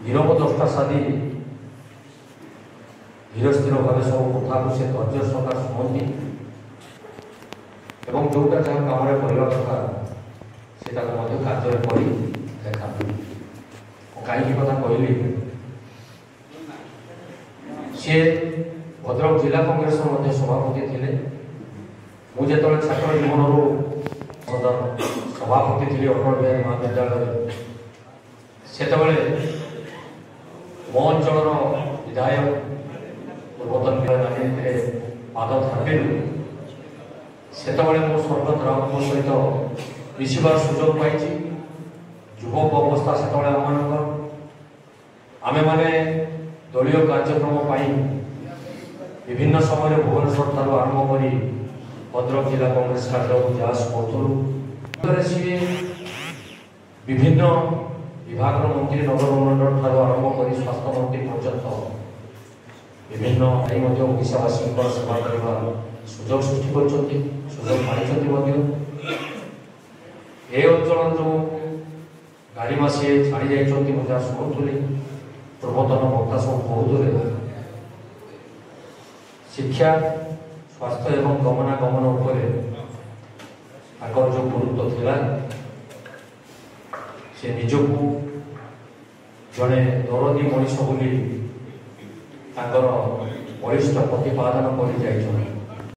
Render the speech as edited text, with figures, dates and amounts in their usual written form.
नीरव दस्ता साधी धीर स्थिर भाव सब कथा को से धैर्य सका शुणती एवं जोटा जहाँ काम करवा कथा से कार्य कर देखा कहीं कथा कहली सी भद्रक जिला कांग्रेस सभापति थे मुझे छात्र जीवन सभापति थी अटल बिहारी महाविद्यालय से मो अंचल विधायक पूर्वतन राजनीति पाद थापिलु से मो स्वर्गत राम सहित मिसार सुजोग पाई युवक अवस्था से आम मैंने दलीय कार्यक्रम विभिन्न समय भुवनेश्वर ठार आरंभ कर भद्रक जिला कांग्रेस कार्य प्रयास करूँ सी विभिन्न विभाग मंत्री नगर मंडल ठार आरंभ कर स्वास्थ्य मंत्री पर्यंत विभिन्न ओडिशावासी सेवा करने सुजोग सृष्टि कर पाई अंचल जो गाड़ीमा सी छाड़ी जाती मुझे शुणुली पूर्वतन वक्ता सब कहते शिक्षा स्वास्थ्य एवं गमनागमन आगर जो गुरुत्व थिला से निजकू जड़े दरदी मनीष बोली बलिष्ठ प्रतिपादन कर